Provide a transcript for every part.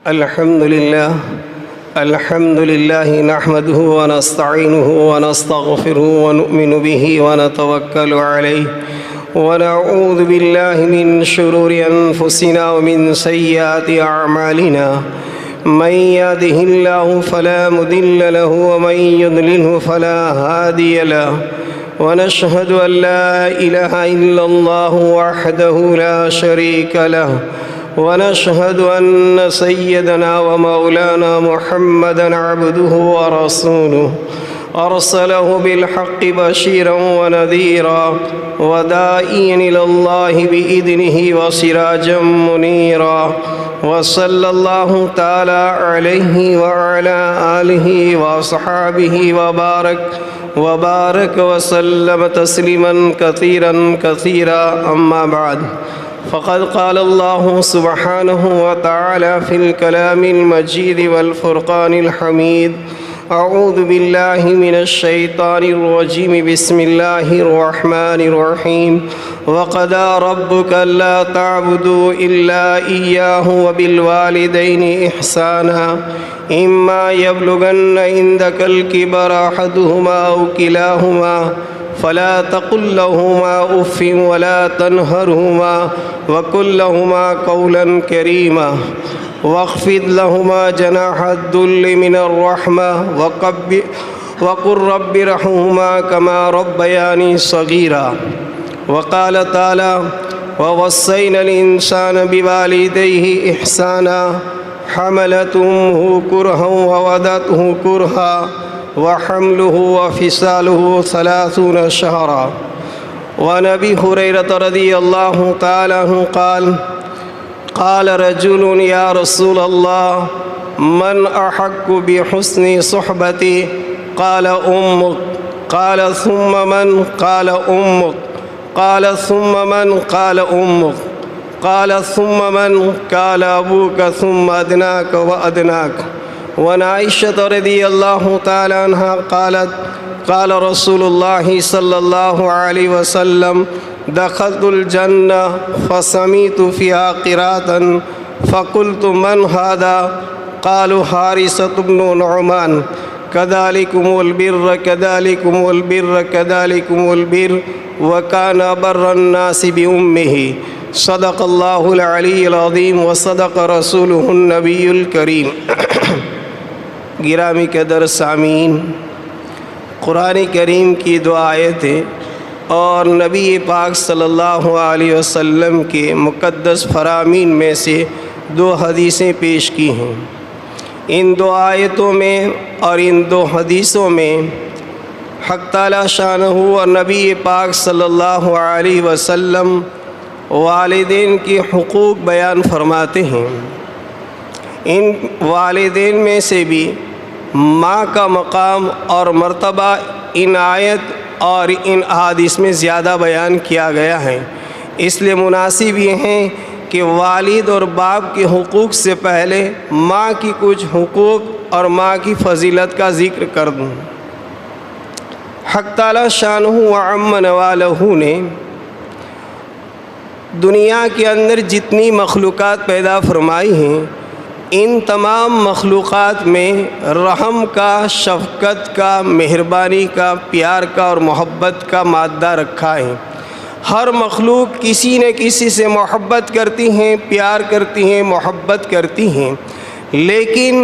الحمد لله نحمده ونستعينه ونستغفره ونؤمن به ونتوكل عليه ونعوذ بالله من شرور أنفسنا ومن سيئات أعمالنا من يهده الله فلا مضل له ومن يضلله فلا هادي له ونشهد أن لا إله إلا الله وحده لا شريك له ونشهد أن سيدنا ومولانا محمدًا عبده ورسوله أرسله بالحق بشيرا ونذيرا وداعيا إلى الله بإذنه وسراجا منيرا وصلى الله تعالى عليه وعلى آله وأصحابه وبارك وسلم تسليما كثيرا أما بعد فقد قال الله سبحانه وتعالى في الكلام المجيد والفرقان الحميد أعوذ بالله من الشيطان الرجيم بسم الله الرحمن الرحيم وقضى ربك ألا تعبدوا إلا إياه وبالوالدين إحسانا إما يبلغن عندك الكبر أحدهما أو كلاهما فلا تقل لهما أف ولا تنهرهما وقل لهما قولا كريما واخفض لهما جناح الذل من الرحمة وقل رب ارحمهما كما ربياني صغيرا وقال تعالى ووصينا الإنسان بوالديه إحسانا حملته أمه كرها ووضعته كرها وحمله وفصاله 30 شهرا وعن أبي هريرة رضي الله تعالى عنه قال رجل يا رسول الله من أحق بحسن صحبتي قال أمك قال ثم من قال أمك قال ثم من قال أمك قال ثم من قال أبوك ثم أدناك وأدناك وعن عائشة رضي الله تعالى عنها قال رسول الله صلى الله عليه وسلم دخلت الجنة فسمعت فيها قراءة فقلت من هذا قالوا حارثة بن نعمان كذلكم البر كذلكم البر كذلكم البر وكان بر الناس بأمه صدق الله العلي العظيم وصدق رسوله النبي الكريم گرامی قدر سامعین، قرآن کریم کی دو آیتیں اور نبی پاک صلی اللہ علیہ وسلم کے مقدس فرامین میں سے 2 حدیثیں پیش کی ہیں۔ ان 2 آیتوں میں اور ان 2 حدیثوں میں حق تعالی شانہ اور نبی پاک صلی اللہ علیہ وسلم والدین کے حقوق بیان فرماتے ہیں۔ ان والدین میں سے بھی ماں کا مقام اور مرتبہ ان آیت اور ان احادیث میں زیادہ بیان کیا گیا ہے، اس لیے مناسب یہ ہیں کہ والد اور باپ کے حقوق سے پہلے ماں کی کچھ حقوق اور ماں کی فضیلت کا ذکر کر دوں۔ حق تعالی شانہ وعم نوالہ نے دنیا کے اندر جتنی مخلوقات پیدا فرمائی ہیں، ان تمام مخلوقات میں رحم کا، شفقت کا، مہربانی کا، پیار کا اور محبت کا مادہ رکھا ہے۔ ہر مخلوق کسی نہ کسی سے محبت کرتی ہیں، پیار کرتی ہیں، محبت کرتی ہیں، لیکن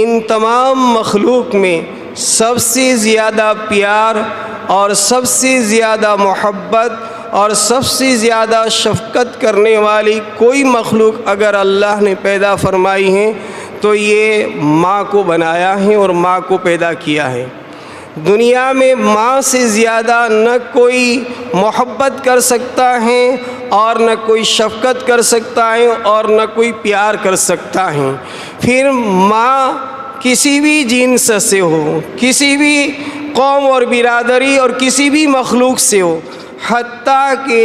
ان تمام مخلوق میں سب سے زیادہ پیار اور سب سے زیادہ محبت اور سب سے زیادہ شفقت کرنے والی کوئی مخلوق اگر اللہ نے پیدا فرمائی ہے تو یہ ماں کو بنایا ہے اور ماں کو پیدا کیا ہے۔ دنیا میں ماں سے زیادہ نہ کوئی محبت کر سکتا ہے اور نہ کوئی شفقت کر سکتا ہے اور نہ کوئی پیار کر سکتا ہے۔ پھر ماں کسی بھی جنس سے ہو، کسی بھی قوم اور برادری اور کسی بھی مخلوق سے ہو، حتیٰ کہ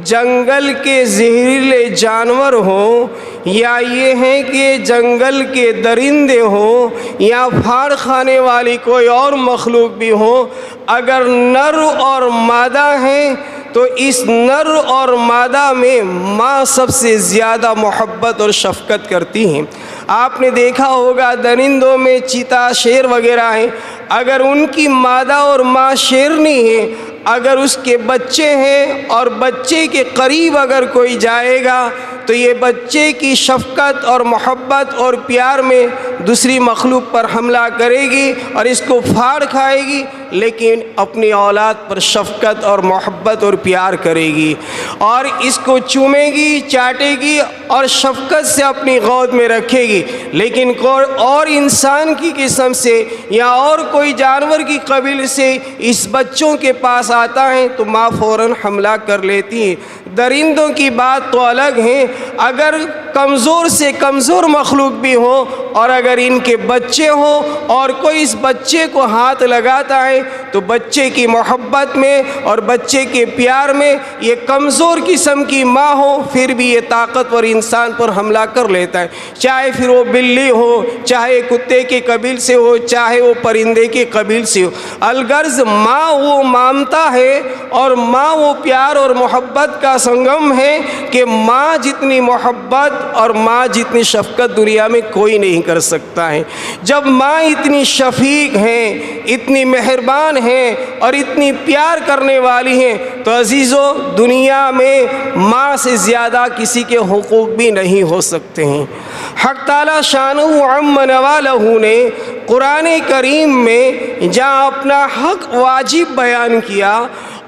جنگل کے زہریلے جانور ہوں یا یہ ہیں کہ جنگل کے درندے ہوں یا پھاڑ کھانے والی کوئی اور مخلوق بھی ہوں، اگر نر اور مادہ ہیں تو اس نر اور مادہ میں ماں سب سے زیادہ محبت اور شفقت کرتی ہیں۔ آپ نے دیکھا ہوگا درندوں میں چیتا، شیر وغیرہ ہیں، اگر ان کی مادہ اور ماں شیرنی ہے، اگر اس کے بچے ہیں اور بچے کے قریب اگر کوئی جائے گا تو یہ بچے کی شفقت اور محبت اور پیار میں دوسری مخلوق پر حملہ کرے گی اور اس کو پھاڑ کھائے گی، لیکن اپنی اولاد پر شفقت اور محبت اور پیار کرے گی اور اس کو چومے گی، چاٹے گی اور شفقت سے اپنی گود میں رکھے گی۔ لیکن اور انسان کی قسم سے یا اور کوئی جانور کی قبیل سے اس بچوں کے پاس آتا ہے تو ماں فوراً حملہ کر لیتی ہے۔ درندوں کی بات تو الگ ہے، اگر کمزور سے کمزور مخلوق بھی ہو اور اگر ان کے بچے ہوں اور کوئی اس بچے کو ہاتھ لگاتا ہے تو بچے کی محبت میں اور بچے کے پیار میں یہ کمزور قسم کی ماں ہو پھر بھی یہ طاقتور انسان پر حملہ کر لیتا ہے، چاہے پھر وہ بلی ہو، چاہے کتے کے قبیل سے ہو، چاہے وہ پرندے کے قبیل سے ہو۔ الغرض ماں وہ مامتا ہے اور ماں وہ پیار اور محبت کا سنگم ہے کہ ماں جتنی محبت اور ماں جتنی شفقت دنیا میں کوئی نہیں کر سکتا ہے۔ جب ماں اتنی شفیق ہیں، اتنی مہربان ہیں اور اتنی پیار کرنے والی ہیں تو عزیزو دنیا میں ماں سے زیادہ کسی کے حقوق بھی نہیں ہو سکتے ہیں۔ حق تعالی شانہ عم نوالہ نے قرآن کریم میں جہاں اپنا حق واجب بیان کیا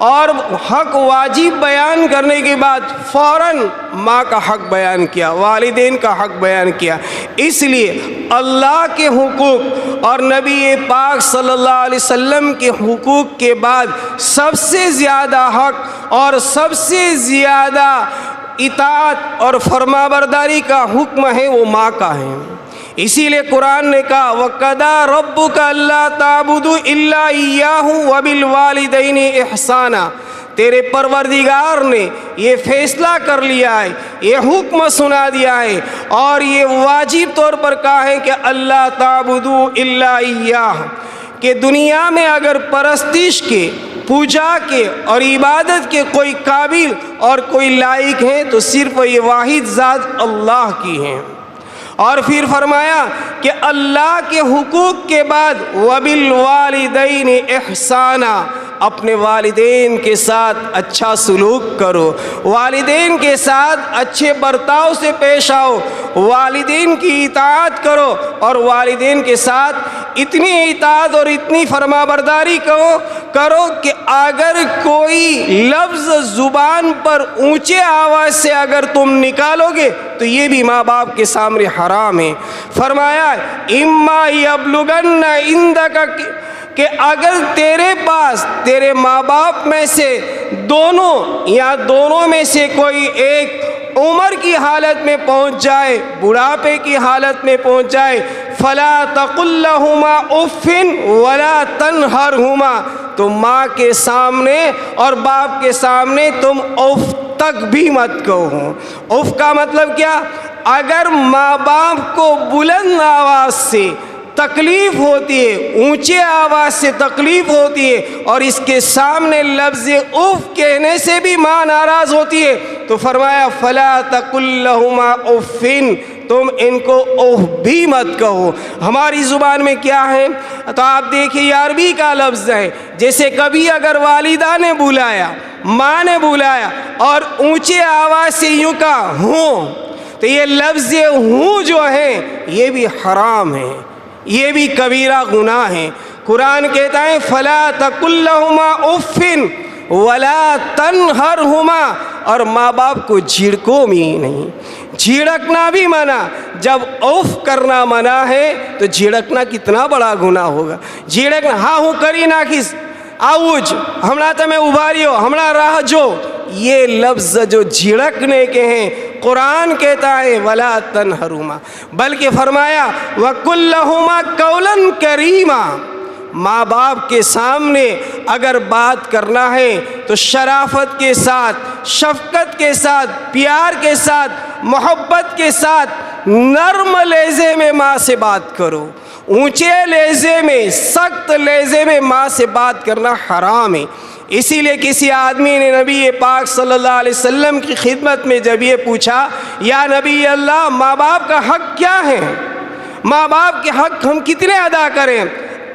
اور حق واجب بیان کرنے کے بعد فوراً ماں کا حق بیان کیا، والدین کا حق بیان کیا، اس لیے اللہ کے حقوق اور نبی پاک صلی اللہ علیہ وسلم کے حقوق کے بعد سب سے زیادہ حق اور سب سے زیادہ اطاعت اور فرمانبرداری کا حکم ہے وہ ماں کا ہے۔ اسی لیے قرآن نے کہا وَقَضَىٰ رَبُّكَ أَلَّا تَعْبُدُوا إِلَّا إِيَّاهُ وَبِالْوَالِدَيْنِ إِحْسَانًا، تیرے پروردگار نے یہ فیصلہ کر لیا ہے، یہ حکم سنا دیا ہے اور یہ واجب طور پر کہا ہے کہ اللہ تعبدوا الا ایاہ، کہ دنیا میں اگر پرستش کے، پوجا کے اور عبادت کے کوئی قابل اور کوئی لائق ہیں تو صرف یہ واحد ذات اللہ کی ہیں۔ اور پھر فرمایا کہ اللہ کے حقوق کے بعد وَبِالْوَالِدَيْنِ إِحْسَانًا، اپنے والدین کے ساتھ اچھا سلوک کرو، والدین کے ساتھ اچھے برتاؤ سے پیش آؤ، والدین کی اطاعت کرو اور والدین کے ساتھ اتنی اطاعت اور اتنی فرمانبرداری کرو کہ اگر کوئی لفظ زبان پر اونچے آواز سے اگر تم نکالو گے تو یہ بھی ماں باپ کے سامنے حرام ہے۔ فرمایا اما یبلغن عندک، کہ اگر تیرے پاس تیرے ماں باپ میں سے دونوں یا دونوں میں سے کوئی ایک عمر کی حالت میں پہنچ جائے، بڑھاپے کی حالت میں پہنچ جائے، فلا تقل لہما اف ولا تنہرہما، تو ماں کے سامنے اور باپ کے سامنے تم اف تک بھی مت کہو۔ اف کا مطلب کیا؟ اگر ماں باپ کو بلند آواز سے تکلیف ہوتی ہے، اونچے آواز سے تکلیف ہوتی ہے اور اس کے سامنے لفظ اف کہنے سے بھی ماں ناراض ہوتی ہے تو فرمایا فلا تقل لہما افن، تم ان کو اوہ بھی مت کہو۔ ہماری زبان میں کیا ہے تو آپ دیکھیں یہ عربی کا لفظ ہے، جیسے کبھی اگر والدہ نے بلایا، ماں نے بلایا اور اونچے آواز سے یوں کہا ہوں، تو یہ لفظ ہوں جو ہے یہ بھی حرام ہے، یہ بھی کبیرہ گناہ ہے۔ قرآن کہتا ہے فلا تقل لہما اف ولا تنہرہما، اور ماں باپ کو جھڑکو بھی نہیں، جھڑکنا بھی منع۔ جب اوف کرنا منع ہے تو جھڑکنا کتنا بڑا گناہ ہوگا۔ جھڑکنا ہاں ہوں کری ناکس آؤج ہمنا تمہیں ابھاریو ہمنا راہ جو، یہ لفظ جو جھڑکنے کے ہیں قرآن کہتا ہے ولا تنہرہما، بلکہ فرمایا وَقُلْ لَهُمَا قَوْلًا كَرِيمًا، ماں باپ کے سامنے اگر بات کرنا ہے تو شرافت کے ساتھ، شفقت کے ساتھ، پیار کے ساتھ، محبت کے ساتھ، نرم لہجے میں ماں سے بات کرو۔ اونچے لہجے میں، سخت لہجے میں ماں سے بات کرنا حرام ہے۔ اسی لیے کسی آدمی نے نبی پاک صلی اللہ علیہ وسلم کی خدمت میں جب یہ پوچھا یا نبی اللہ ماں باپ کا حق کیا ہے، ماں باپ کے حق ہم کتنے ادا کریں؟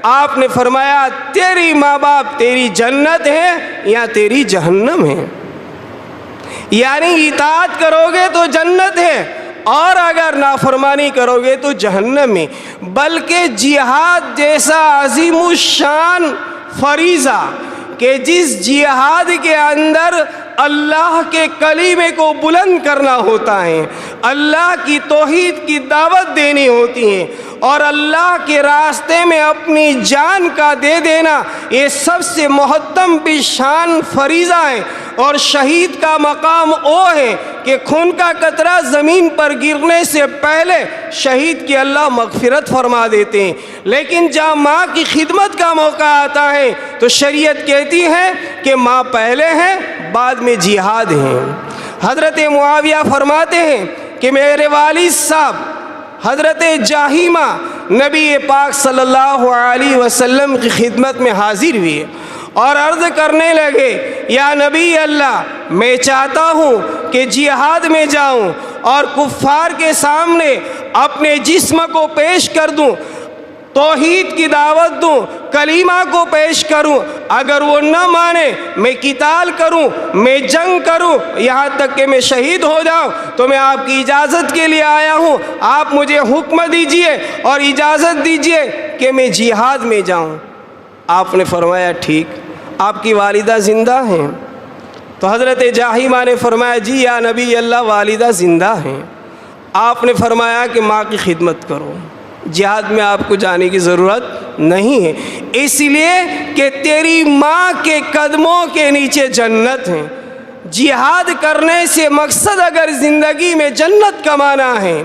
آپ نے فرمایا تیری ماں باپ تیری جنت ہے یا تیری جہنم ہے، یعنی اطاعت کرو گے تو جنت ہے اور اگر نافرمانی کرو گے تو جہنم میں۔ بلکہ جہاد جیسا عظیم الشان فریضہ کہ جس جہاد کے اندر اللہ کے کلمے کو بلند کرنا ہوتا ہے، اللہ کی توحید کی دعوت دینی ہوتی ہے اور اللہ کے راستے میں اپنی جان کا دے دینا، یہ سب سے محتم بشان فریضہ ہے۔ اور شہید کا مقام وہ ہے کہ خون کا قطرہ زمین پر گرنے سے پہلے شہید کی اللہ مغفرت فرما دیتے ہیں۔ لیکن جب ماں کی خدمت کا موقع آتا ہے تو شریعت کہتی ہے کہ ماں پہلے ہے بعد میں جہاد ہیں۔ حضرت معاویہ فرماتے ہیں کہ میرے والد صاحب حضرت جاہیمہ نبی پاک صلی اللہ علیہ وسلم کی خدمت میں حاضر ہوئے اور عرض کرنے لگے یا نبی اللہ میں چاہتا ہوں کہ جہاد میں جاؤں اور کفار کے سامنے اپنے جسم کو پیش کر دوں، توحید کی دعوت دوں، کلمہ کو پیش کروں، اگر وہ نہ مانے میں قتال کروں، میں جنگ کروں، یہاں تک کہ میں شہید ہو جاؤں، تو میں آپ کی اجازت کے لیے آیا ہوں، آپ مجھے حکم دیجئے اور اجازت دیجئے کہ میں جہاد میں جاؤں۔ آپ نے فرمایا ٹھیک، آپ کی والدہ زندہ ہیں؟ تو حضرت جاہیمہ نے فرمایا جی یا نبی اللہ والدہ زندہ ہیں۔ آپ نے فرمایا کہ ماں کی خدمت کرو، جہاد میں آپ کو جانے کی ضرورت نہیں ہے، اس لیے کہ تیری ماں کے قدموں کے نیچے جنت ہے۔ جہاد کرنے سے مقصد اگر زندگی میں جنت کمانا ہے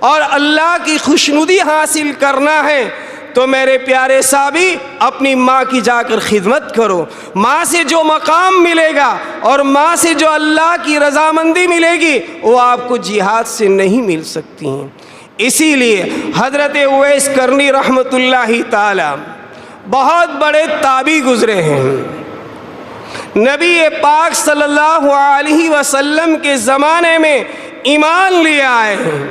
اور اللہ کی خوشنودی حاصل کرنا ہے تو میرے پیارے صحابی اپنی ماں کی جا کر خدمت کرو۔ ماں سے جو مقام ملے گا اور ماں سے جو اللہ کی رضامندی ملے گی وہ آپ کو جہاد سے نہیں مل سکتی ہیں۔ اسی لیے حضرت اویس کرنی رحمۃ اللہ تعالی بہت بڑے تابعی گزرے ہیں، نبی پاک صلی اللہ علیہ وسلم کے زمانے میں ایمان لے آئے ہیں۔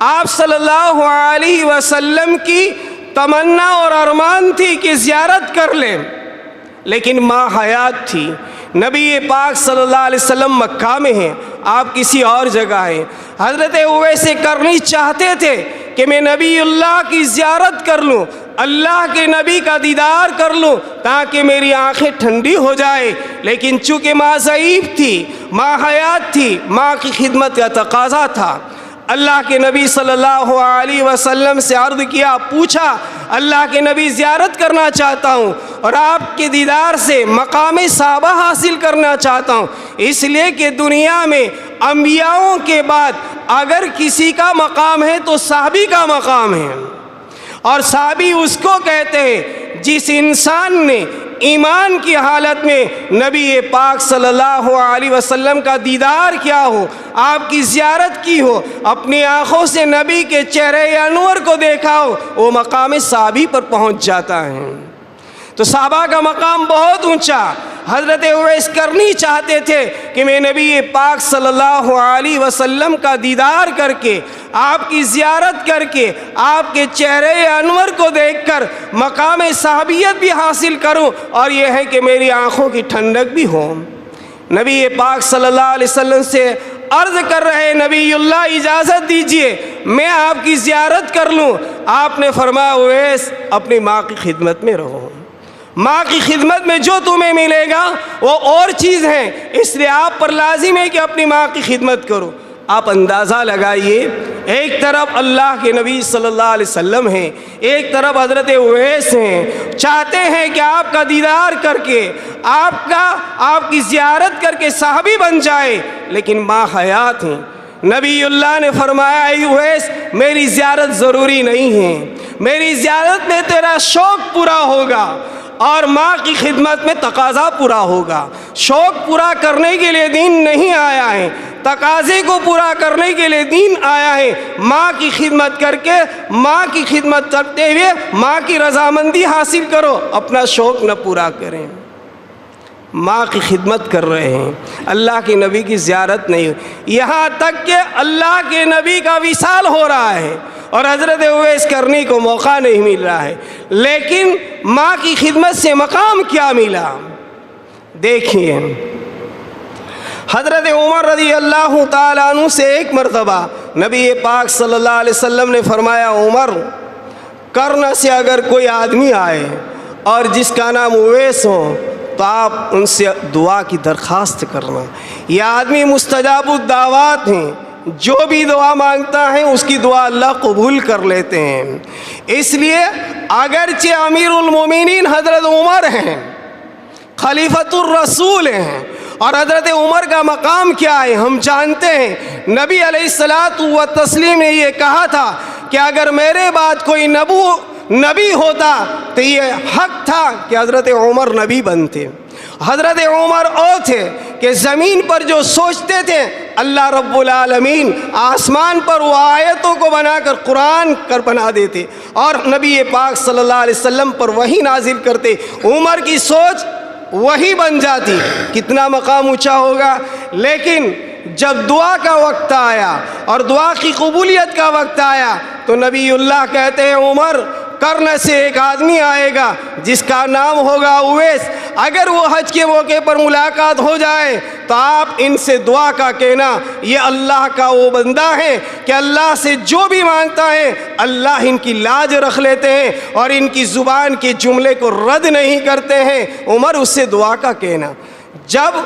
آپ صلی اللہ علیہ وسلم کی تمنا اور ارمان تھی کہ زیارت کر لیں، لیکن ماں حیات تھی۔ نبی پاک صلی اللہ علیہ وسلم مکہ میں ہیں، آپ کسی اور جگہ ہیں۔ حضرت اویس کرنی چاہتے تھے کہ میں نبی اللہ کی زیارت کر لوں، اللہ کے نبی کا دیدار کر لوں تاکہ میری آنکھیں ٹھنڈی ہو جائے، لیکن چونکہ ماں ضعیف تھی، ماں حیات تھی، ماں کی خدمت کا تقاضا تھا۔ اللہ کے نبی صلی اللہ علیہ وسلم سے عرض کیا، پوچھا اللہ کے نبی زیارت کرنا چاہتا ہوں اور آپ کے دیدار سے مقام صحابہ حاصل کرنا چاہتا ہوں، اس لیے کہ دنیا میں انبیاءوں کے بعد اگر کسی کا مقام ہے تو صحابی کا مقام ہے، اور صحابی اس کو کہتے ہیں جس انسان نے ایمان کی حالت میں نبی پاک صلی اللہ علیہ وسلم کا دیدار کیا ہو، آپ کی زیارت کی ہو، اپنی آنکھوں سے نبی کے چہرے انور کو دیکھا ہو، وہ مقام صحابی پر پہنچ جاتا ہے۔ تو صحابہ کا مقام بہت اونچا۔ حضرت اویس کرنی چاہتے تھے کہ میں نبی پاک صلی اللہ علیہ وسلم کا دیدار کر کے، آپ کی زیارت کر کے، آپ کے چہرے انور کو دیکھ کر مقام صحابیت بھی حاصل کروں، اور یہ ہے کہ میری آنکھوں کی ٹھنڈک بھی ہو۔ نبی پاک صلی اللہ علیہ وسلم سے عرض کر رہے نبی اللہ اجازت دیجئے میں آپ کی زیارت کر لوں۔ آپ نے فرمایا اویس اپنی ماں کی خدمت میں رہو، ماں کی خدمت میں جو تمہیں ملے گا وہ اور چیز ہے، اس لیے آپ پر لازم ہے کہ اپنی ماں کی خدمت کرو۔ آپ اندازہ لگائیے، ایک طرف اللہ کے نبی صلی اللہ علیہ وسلم ہیں، ایک طرف حضرت اویس ہیں، چاہتے ہیں کہ آپ کا دیدار کر کے، آپ کی زیارت کر کے صحابی بن جائے، لیکن ماں حیات ہیں۔ نبی اللہ نے فرمایا اے اویس میری زیارت ضروری نہیں ہے، میری زیارت میں تیرا شوق پورا ہوگا اور ماں کی خدمت میں تقاضا پورا ہوگا۔ شوق پورا کرنے کے لیے دین نہیں آیا ہے، تقاضے کو پورا کرنے کے لیے دین آیا ہے۔ ماں کی خدمت کر کے، ماں کی خدمت کرتے ہوئے ماں کی رضامندی حاصل کرو، اپنا شوق نہ پورا کریں۔ ماں کی خدمت کر رہے ہیں، اللہ کے نبی کی زیارت نہیں ہوئی، یہاں تک کہ اللہ کے نبی کا وصال ہو رہا ہے اور حضرت اویس کرنی کو موقع نہیں مل رہا ہے، لیکن ماں کی خدمت سے مقام کیا ملا۔ دیکھیے حضرت عمر رضی اللہ تعالیٰ عنہ سے ایک مرتبہ نبی پاک صلی اللہ علیہ وسلم نے فرمایا، عمر کرن سے اگر کوئی آدمی آئے اور جس کا نام اویس ہو تو آپ ان سے دعا کی درخواست کرنا، یہ آدمی مستجاب الدعوات ہیں، جو بھی دعا مانگتا ہے اس کی دعا اللہ قبول کر لیتے ہیں۔ اس لیے اگرچہ امیر المومنین حضرت عمر ہیں، خلیفۃ الرسول ہیں، اور حضرت عمر کا مقام کیا ہے ہم جانتے ہیں، نبی علیہ الصلاۃ والتسلیم نے یہ کہا تھا کہ اگر میرے بعد کوئی نبی ہوتا تو یہ حق تھا کہ حضرت عمر نبی بنتے۔ حضرت عمر وہ تھے کہ زمین پر جو سوچتے تھے اللہ رب العالمین آسمان پر وہ آیتوں کو بنا کر قرآن بنا دیتے اور نبی پاک صلی اللہ علیہ وسلم پر وحی نازل کرتے، عمر کی سوچ وہی بن جاتی، کتنا مقام اونچا ہوگا۔ لیکن جب دعا کا وقت آیا اور دعا کی قبولیت کا وقت آیا تو نبی اللہ کہتے ہیں، عمر کرن سے ایک آدمی آئے گا جس کا نام ہوگا اویس، اگر وہ حج کے موقع پر ملاقات ہو جائے تو آپ ان سے دعا کا کہنا، یہ اللہ کا وہ بندہ ہے کہ اللہ سے جو بھی مانگتا ہے اللہ ان کی لاج رکھ لیتے ہیں اور ان کی زبان کے جملے کو رد نہیں کرتے ہیں، عمر اس سے دعا کا کہنا۔ جب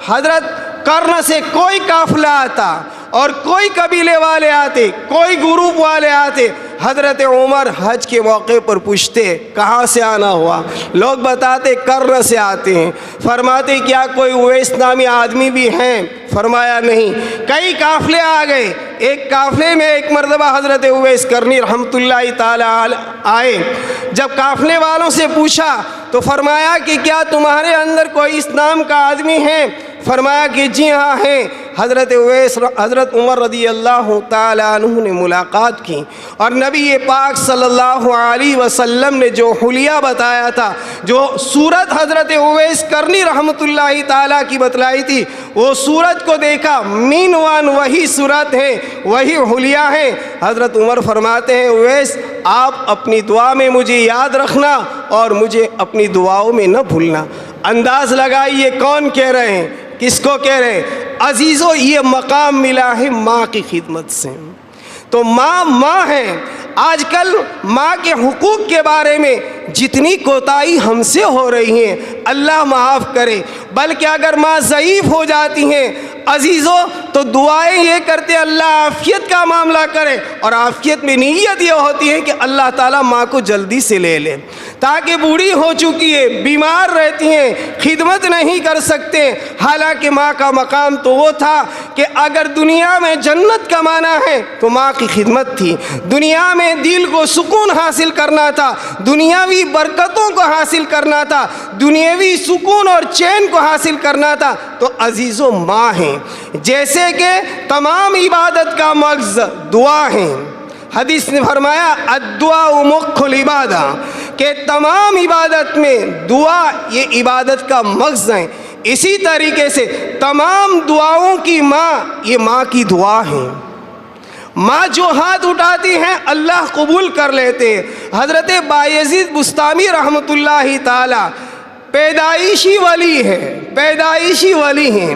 حضرت کرن سے کوئی قافلہ آتا اور کوئی قبیلے والے آتے، کوئی گروپ والے آتے، حضرت عمر حج کے موقع پر پوچھتے کہاں سے آنا ہوا، لوگ بتاتے کرن سے آتے ہیں، فرماتے کیا کوئی اویس نامی آدمی بھی ہیں، فرمایا نہیں۔ کئی قافلے آ گئے، ایک قافلے میں ایک مرتبہ حضرت اویس کرنی رحمۃ اللہ تعالی آئے، جب قافلے والوں سے پوچھا تو فرمایا کہ کیا تمہارے اندر کوئی اس نام کا آدمی ہے، فرمایا کہ جی ہاں ہیں۔ حضرت عمر رضی اللہ تعالیٰ عنہ نے ملاقات کی اور نبی پاک صلی اللہ علیہ وسلم نے جو حلیہ بتایا تھا، جو صورت حضرت اویس کرنی رحمۃ اللہ تعالیٰ کی بتلائی تھی، وہ صورت کو دیکھا، مینوان وہی صورت ہے، وہی حلیہ ہے۔ حضرت عمر فرماتے ہیں، اویس آپ اپنی دعا میں مجھے یاد رکھنا اور مجھے اپنی دعاؤں میں نہ بھولنا۔ انداز لگائیے کون کہہ رہے ہیں، کس کو کہہ رہے ہیں؟ عزیزو یہ مقام ملا ہے ماں کی خدمت سے، تو ماں ہے۔ آج کل ماں کے حقوق کے بارے میں جتنی کوتاہی ہم سے ہو رہی ہیں اللہ معاف کرے، بلکہ اگر ماں ضعیف ہو جاتی ہیں عزیزو تو دعائیں یہ کرتے اللہ عافیت کا معاملہ کرے، اور عافیت میں نیت یہ ہوتی ہے کہ اللہ تعالیٰ ماں کو جلدی سے لے لے، تاکہ بوڑھی ہو چکی ہے، بیمار رہتی ہیں، خدمت نہیں کر سکتے۔ حالانکہ ماں کا مقام تو وہ تھا کہ اگر دنیا میں جنت کمانا ہے تو ماں کی خدمت تھی، دنیا میں دل کو سکون حاصل کرنا تھا، دنیاوی برکتوں کو حاصل کرنا تھا، دنیاوی سکون اور چین کو حاصل کرنا تھا تو عزیزو ماں ہیں۔ جیسے کہ تمام عبادت کا مغز دعا ہے، حدیث نے فرمایا الدعاء مخ العبادہ، کہ تمام عبادت میں دعا یہ عبادت کا مغز ہے۔ اسی طریقے سے تمام دعاؤں کی ماں یہ ماں کی دعا ہے۔ ماں جو ہاتھ اٹھاتی ہیں اللہ قبول کر لیتے ہیں۔ حضرت بایزید بستامی رحمۃ اللہ تعالی پیدائشی ولی ہے، پیدائشی ولی ہیں،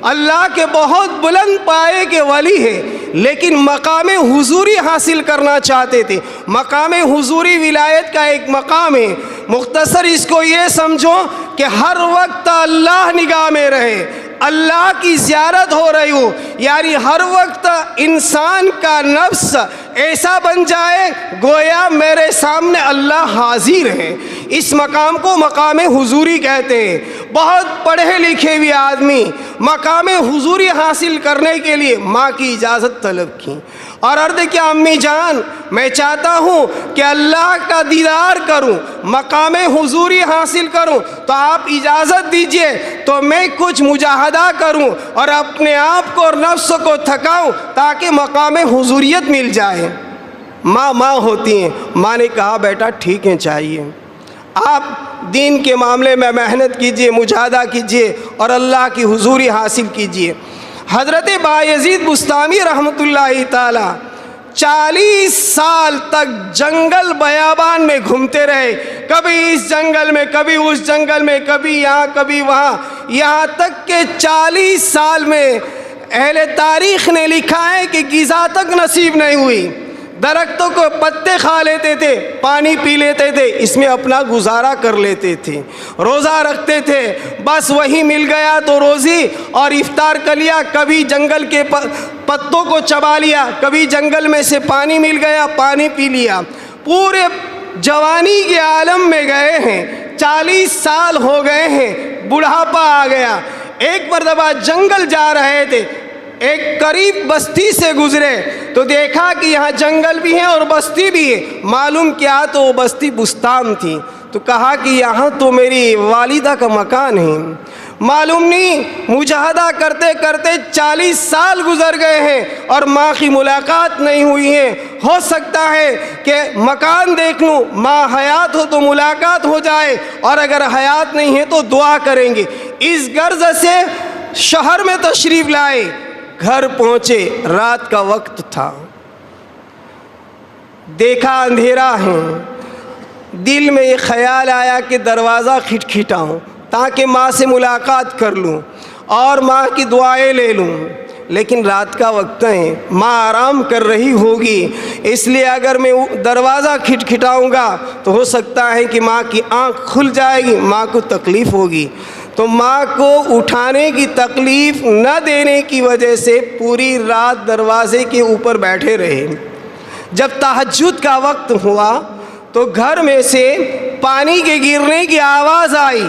اللہ کے بہت بلند پائے کے ولی ہے، لیکن مقام حضوری حاصل کرنا چاہتے تھے۔ مقام حضوری ولایت کا ایک مقام ہے، مختصر اس کو یہ سمجھو کہ ہر وقت اللہ نگاہ میں رہے، اللہ کی زیارت ہو رہی ہو، یعنی ہر وقت انسان کا نفس ایسا بن جائے گویا میرے سامنے اللہ حاضر ہے۔ اس مقام کو مقام حضوری کہتے ہیں۔ بہت پڑھے لکھے ہوئے آدمی مقام حضوری حاصل کرنے کے لیے ماں کی اجازت طلب کی اور عرض کیا امی جان میں چاہتا ہوں کہ اللہ کا دیدار کروں، مقام حضوری حاصل کروں، تو آپ اجازت دیجئے تو میں کچھ مجاہدہ کروں اور اپنے آپ کو اور نفس کو تھکاؤں تاکہ مقام حضوریت مل جائے۔ ماں ہوتی ہیں، ماں نے کہا بیٹا ٹھیک ہے چاہیے۔ آپ دین کے معاملے میں محنت کیجئے، مجاہدہ کیجئے اور اللہ کی حضوری حاصل کیجئے۔ حضرت بایزید بسطامی رحمۃ اللہ تعالی 40 سال تک جنگل بیابان میں گھومتے رہے، کبھی اس جنگل میں، کبھی اس جنگل میں، کبھی یہاں کبھی وہاں، یہاں تک کہ 40 سال میں اہل تاریخ نے لکھا ہے کہ غذا تک نصیب نہیں ہوئی۔ درختوں کو پتے کھا لیتے تھے، پانی پی لیتے تھے، اس میں اپنا گزارا کر لیتے تھے، روزہ رکھتے تھے، بس وہی مل گیا تو روزی اور افطار کر لیا، کبھی جنگل کے پتوں کو چبا لیا، کبھی جنگل میں سے پانی مل گیا، پانی پی لیا، پورے جوانی کے عالم میں گئے ہیں، 40 سال ہو گئے ہیں، بڑھاپا آ گیا۔ ایک مرتبہ جنگل جا رہے تھے، ایک قریب بستی سے گزرے تو دیکھا کہ یہاں جنگل بھی ہے اور بستی بھی ہے، معلوم کیا تو وہ بستی بستان تھی، تو کہا کہ یہاں تو میری والدہ کا مکان ہے۔ معلوم نہیں مجاہدہ کرتے کرتے 40 سال گزر گئے ہیں اور ماں کی ملاقات نہیں ہوئی ہے، ہو سکتا ہے کہ مکان دیکھ لوں، ماں حیات ہو تو ملاقات ہو جائے، اور اگر حیات نہیں ہے تو دعا کریں گے۔ اس غرض سے شہر میں تشریف لائے، گھر پہنچے، رات کا وقت تھا، دیکھا اندھیرا ہے، دل میں یہ خیال آیا کہ دروازہ کھٹکھٹاؤں تاکہ ماں سے ملاقات کر لوں اور ماں کی دعائیں لے لوں، لیکن رات کا وقت ہے، ماں آرام کر رہی ہوگی، اس لیے اگر میں دروازہ کھٹکھٹاؤں گا تو ہو سکتا ہے کہ ماں کی آنکھ کھل جائے گی، ماں کو تکلیف ہوگی، تو ماں کو اٹھانے کی تکلیف نہ دینے کی وجہ سے پوری رات دروازے کے اوپر بیٹھے رہے۔ جب تہجد کا وقت ہوا تو گھر میں سے پانی کے گرنے کی آواز آئی۔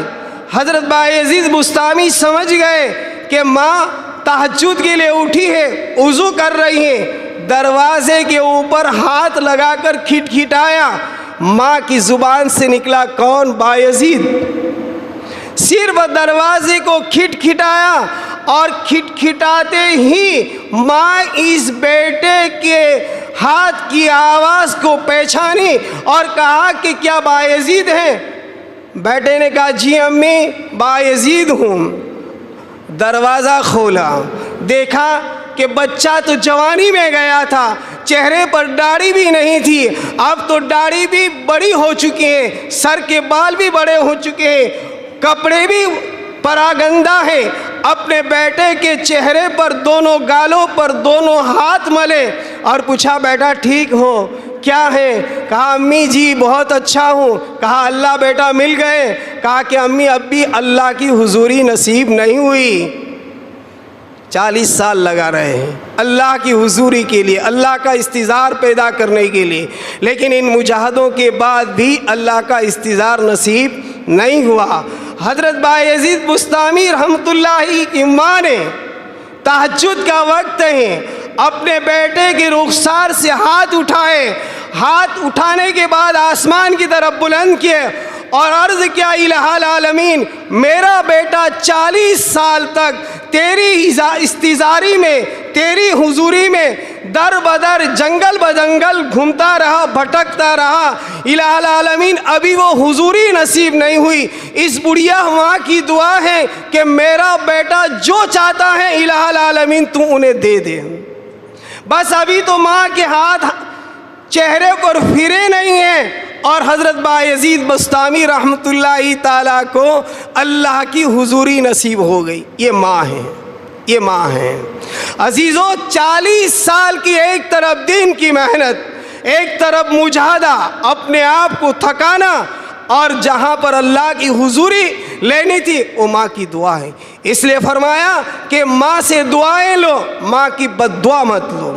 حضرت بایزید بسطامی سمجھ گئے کہ ماں تہجد کے لیے اٹھی ہے، وضو کر رہی ہے، دروازے کے اوپر ہاتھ لگا کر کھٹکھٹایا، ماں کی زبان سے نکلا، کون؟ بایزید۔ صرف دروازے کو کھٹکھٹایا اور کھٹکھٹاتے ہی ماں اس بیٹے کے ہاتھ کی آواز کو پہچانی اور کہا کہ کیا بایزید ہیں؟ بیٹے نے کہا جی امی بایزید ہوں۔ دروازہ کھولا، دیکھا کہ بچہ تو جوانی میں گیا تھا، چہرے پر داڑھی بھی نہیں تھی، اب تو داڑھی بھی بڑی ہو چکی ہے، سر کے بال بھی بڑے ہو چکے ہیں، کپڑے بھی پراگندہ ہیں۔ اپنے بیٹے کے چہرے پر، دونوں گالوں پر دونوں ہاتھ ملے اور پوچھا بیٹا ٹھیک ہو؟ کیا ہے؟ کہا امی جی بہت اچھا ہوں۔ کہا اللہ بیٹا مل گئے؟ کہا کہ امی اب بھی اللہ کی حضوری نصیب نہیں ہوئی۔ 40 سال لگا رہے ہیں اللہ کی حضوری کے لیے، اللہ کا استظہار پیدا کرنے کے لیے، لیکن ان مجاہدوں کے بعد بھی اللہ کا استظہار نصیب نہیں ہوا۔ حضرت بایزید بسطامی رحمۃ اللہ کی ماں نے تہجد کا وقت ہے، اپنے بیٹے کے رخسار سے ہاتھ اٹھائے، ہاتھ اٹھانے کے بعد آسمان کی طرف بلند کیے اور عرض کیا الہ العالمین، میرا بیٹا 40 سال تک تیری استظہاری میں، تیری حضوری میں در بدر جنگل بجنگل گھومتا رہا، بھٹکتا رہا، الہ العالمین ابھی وہ حضوری نصیب نہیں ہوئی۔ اس بڑھیا ماں کی دعا ہے کہ میرا بیٹا جو چاہتا ہے الہ العالمین تو انہیں دے دے، بس ابھی تو ماں کے ہاتھ چہرے پر پھرے نہیں ہیں۔ اور حضرت بایزید بسطامی رحمۃ اللہ تعالیٰ کو اللہ کی حضوری نصیب ہو گئی۔ یہ ماں ہے، یہ ماں ہے۔ عزیزوں 40 سال کی ایک طرف دین کی محنت، ایک طرف مجاہدہ، اپنے آپ کو تھکانا، اور جہاں پر اللہ کی حضوری لینی تھی وہ ماں کی دعا ہے۔ اس لیے فرمایا کہ ماں سے دعائیں لو، ماں کی بد دعا مت لو۔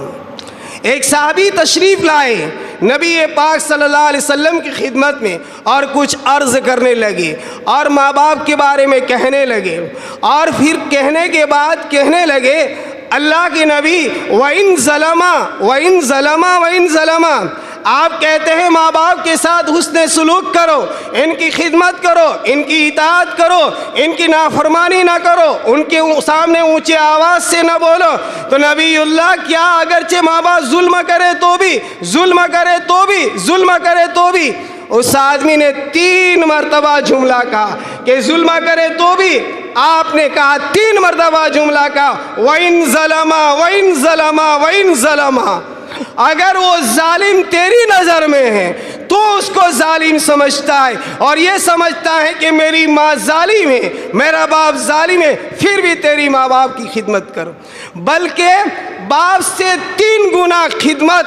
ایک صحابی تشریف لائے نبی پاک صلی اللہ علیہ وسلم کی خدمت میں اور کچھ عرض کرنے لگے اور ماں باپ کے بارے میں کہنے لگے، اور پھر کہنے کے بعد کہنے لگے اللہ کے نبی وَإِن ظَلَمَا آپ کہتے ہیں ماں باپ کے ساتھ حسن سلوک کرو، ان کی خدمت کرو، ان کی اطاعت کرو، ان کی نافرمانی نہ کرو، ان کے سامنے اونچی آواز سے نہ بولو۔ تو نبی اللہ کیا اگرچہ ماں باپ ظلم کرے تو بھی، ظلم کرے تو بھی، ظلم کرے تو بھی اس آدمی نے 3 مرتبہ جملہ کہا کہ ظلم کرے تو بھی آپ نے کہا 3 مرتبہ جملہ کہا وَإِن ظَلَمَا وَإِن ظَلَمَا وَإِن ظَلَمَا. اگر وہ ظالم تیری نظر میں ہے تو اس کو ظالم سمجھتا ہے اور یہ سمجھتا ہے کہ میری ماں ظالم ہے، میرا باپ ظالم ہے، پھر بھی تیری ماں باپ کی خدمت کرو. بلکہ باپ سے 3 گنا خدمت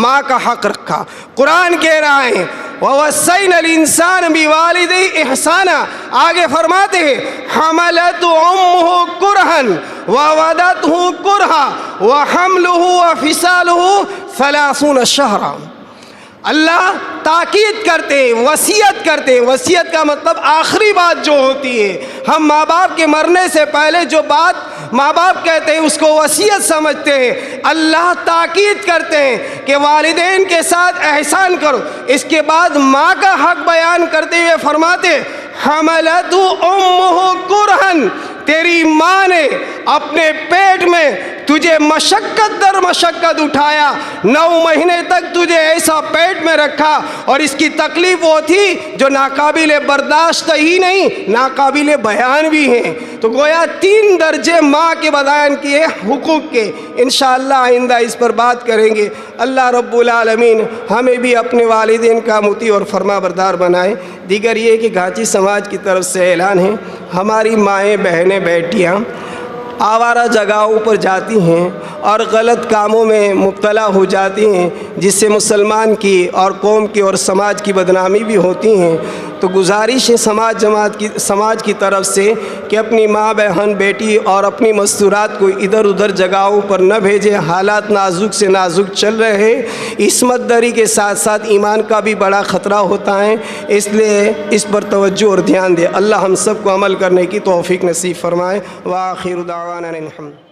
ماں کا حق رکھا. قرآن کہہ رہا ہے وَوَصَّيْنَا الْإِنسَانَ بِوَالِدَيْهِ إِحْسَانًا. آگے فرماتے ہیں حَمَلَتْهُ أُمُّهُ كُرْهًا وَوَضَعَتْهُ كُرْهًا وَحَمْلُهُ وَفِصَالُهُ 30 شهرًا. اللہ تاکید کرتے ہیں، وصیت کرتے ہیں. وصیت کا مطلب آخری بات جو ہوتی ہے، ہم ماں باپ کے مرنے سے پہلے جو بات ماں باپ کہتے ہیں اس کو وصیت سمجھتے ہیں. اللہ تاکید کرتے ہیں کہ والدین کے ساتھ احسان کرو. اس کے بعد ماں کا حق بیان کرتے ہوئے فرماتے حملتہ امہ کرہن. تیری ماں نے اپنے پیٹ میں تجھے مشقت در مشقت اٹھایا، 9 مہینے تک تجھے ایسا پیٹ میں رکھا، اور اس کی تکلیف وہ تھی جو ناقابل برداشت ہی نہیں، ناقابل بیان بھی ہیں. تو گویا 3 درجے ماں کے بیان کیے حقوق کے. انشاءاللہ آئندہ اس پر بات کریں گے. اللہ رب العالمین ہمیں بھی اپنے والدین کا مطیع اور فرما بردار بنائے. دیگر یہ کہ گھانچی سماج کی طرف سے اعلان ہے، ہماری مائیں بہنیں بیٹیاں آوارہ جگہوں پر جاتی ہیں اور غلط کاموں میں مبتلا ہو جاتی ہیں، جس سے مسلمان کی اور قوم کی اور سماج کی بدنامی بھی ہوتی ہیں. تو گزارش ہے سماج کی طرف سے کہ اپنی ماں بہن بیٹی اور اپنی مستورات کو ادھر ادھر جگہوں پر نہ بھیجیں. حالات نازک سے نازک چل رہے ہیں. عصمت دری کے ساتھ ساتھ ایمان کا بھی بڑا خطرہ ہوتا ہے، اس لیے اس پر توجہ اور دھیان دے. اللہ ہم سب کو عمل کرنے کی توفیق نصیب فرمائے. وآخر دعوانا الحمد.